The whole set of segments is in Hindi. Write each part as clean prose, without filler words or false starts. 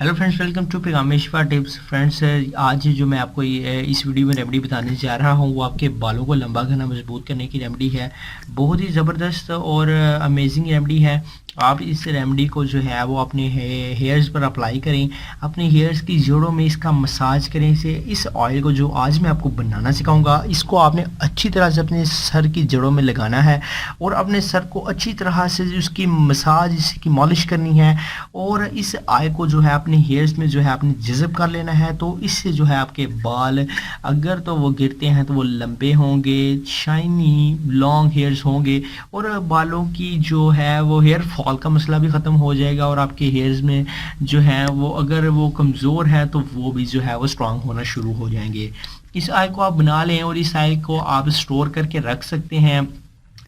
हेलो फ्रेंड्स, वेलकम टू पिगामेश्वर टिप्स। फ्रेंड्स, आज जो मैं आपको इस वीडियो में रेमेडी बताने जा रहा हूँ वो आपके बालों को लंबा करना, मजबूत करने की रेमेडी है। बहुत ही ज़बरदस्त और अमेजिंग रेमेडी है। आप इस रेमेडी को जो है वो अपने हेयर्स पर अप्लाई करें, अपने हेयर्स की जड़ों में इसका मसाज करें। इस ऑयल को जो आज मैं आपको बनाना सिखाऊंगा, इसको आपने अच्छी तरह से अपने सर की जड़ों में लगाना है और अपने सर को अच्छी तरह से उसकी मसाज, इसकी मॉलिश करनी है। और इस ऑयल को जो है अपने हेयर्स में जो है आपने जज़ब कर लेना है। तो इससे जो है आपके बाल अगर तो वो गिरते हैं तो वो लंबे होंगे, शाइनी लॉन्ग हेयर्स होंगे और बालों की जो है वो हेयर फॉल का मसला भी ख़त्म हो जाएगा। और आपके हेयर्स में जो है वो अगर वो कमज़ोर है तो वो भी जो है वो स्ट्रांग होना शुरू हो जाएंगे। इस ऑयल को आप बना लें और इस ऑयल को आप स्टोर करके रख सकते हैं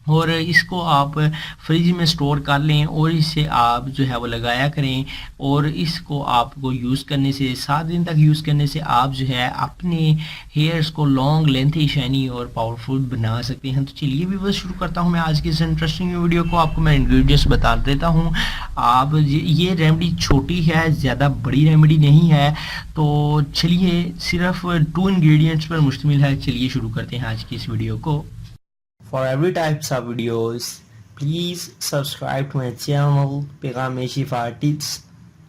और इसको आप फ्रिज में स्टोर कर लें और इसे आप जो है वो लगाया करें। और इसको आपको यूज़ करने से 7 दिन तक यूज़ करने से आप जो है अपने हेयर्स को लॉन्ग, लेंथी, शाइनी और पावरफुल बना सकते हैं। तो चलिए भी बस शुरू करता हूं मैं आज की इस इंटरेस्टिंग वीडियो को। आपको मैं इंग्रेडिएंट्स बता देता हूं। आप ये रेमेडी छोटी है, ज़्यादा बड़ी रेमेडी नहीं है। तो चलिए, सिर्फ 2 इंग्रेडिएंट्स पर मुश्तमिल है। चलिए शुरू करते हैं आज की इस वीडियो को। For every types of videos, please subscribe to my channel Pegameshi Tips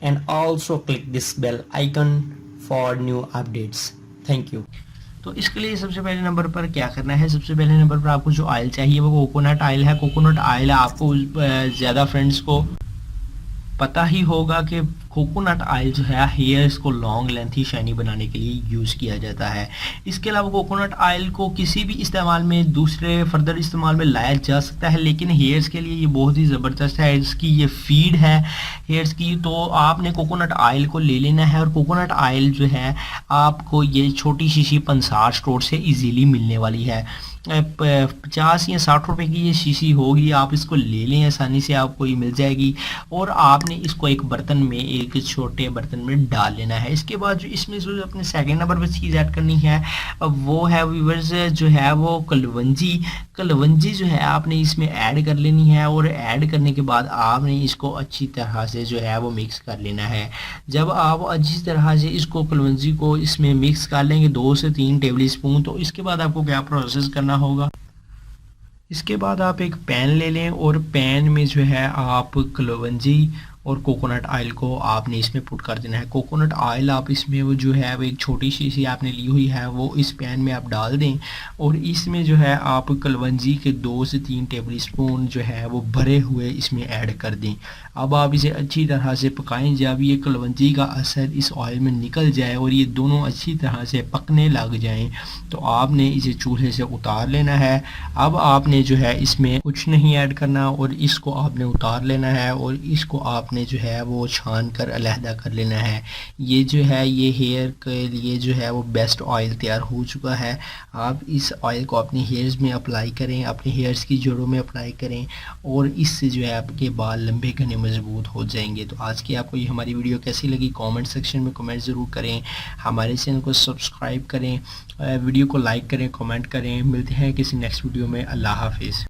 and also click this bell icon for new updates. Thank you. तो इसके लिए सबसे पहले नंबर पर क्या करना है, सबसे पहले नंबर पर आपको जो ऑयल चाहिए वो कोकोनट ऑयल है। कोकोनट ऑयल आपको ज़्यादा फ्रेंड्स को पता ही होगा कि कोकोनट ऑयल जो है हेयर्स को लॉन्ग, लेंथी, शाइनी बनाने के लिए यूज़ किया जाता है। इसके अलावा कोकोनट ऑयल को किसी भी इस्तेमाल में, दूसरे फर्दर इस्तेमाल में लाया जा सकता है, लेकिन हेयर्स के लिए ये बहुत ही ज़बरदस्त है। इसकी ये फीड है हेयर्स की। तो आपने कोकोनट ऑयल को ले लेना है और कोकोनट ऑयल जो है आपको ये छोटी शीशी पंसार स्टोर से इजीली मिलने वाली है। 50 या 60 रुपए की ये शीशी होगी, आप इसको ले लें, आसानी से आपको ये मिल जाएगी। और आपने इसको एक बर्तन में, एक छोटे बर्तन में डाल लेना है। इसके बाद जो इसमें जो अपने सेकंड नंबर पर चीज़ ऐड करनी है वो है व्यूअर्स जो है वो कलवंजी। कलवंजी जो है आपने इसमें ऐड कर लेनी है और ऐड करने के बाद आपने इसको अच्छी तरह से जो है वो मिक्स कर लेना है। जब आप अच्छी तरह से इसको कलवंजी को इसमें मिक्स कर लेंगे 2 से 3 टेबल स्पून, तो इसके बाद आपको क्या प्रोसेस करना होगा। इसके बाद आप एक पैन ले लें और पैन में जो है आप कलवंजी और कोकोनट ऑयल को आपने इसमें पुट कर देना है। कोकोनट ऑयल आप इसमें वो जो है वो एक छोटी शीशी आपने ली हुई है वो इस पैन में आप डाल दें और इसमें जो है आप कलवंजी के 2 से 3 टेबल स्पून जो है वो भरे हुए इसमें ऐड कर दें। अब आप इसे अच्छी तरह से पकाएं। जब ये कलवंजी का असर इस ऑयल में निकल जाए और ये दोनों अच्छी तरह से पकने लग जाएं तो आपने इसे चूल्हे से उतार लेना है। अब आपने जो है इसमें कुछ नहीं ऐड करना और इसको आपने उतार लेना है और इसको आपने जो है वो छान कर अलहदा कर लेना है। ये जो है ये हेयर के लिए जो है वो बेस्ट ऑयल तैयार हो चुका है। आप इस ऑयल को अपने हेयर्स में अप्लाई करें, अपने हेयर्स की जड़ों में अप्लाई करें और इससे जो है आपके बाल लंबे घने मजबूत हो जाएंगे। तो आज की आपको ये हमारी वीडियो कैसी लगी कमेंट सेक्शन में कमेंट ज़रूर करें। हमारे चैनल को सब्सक्राइब करें, वीडियो को लाइक करें, कमेंट करें। मिलते हैं किसी नेक्स्ट वीडियो में। अल्लाह हाफिज़।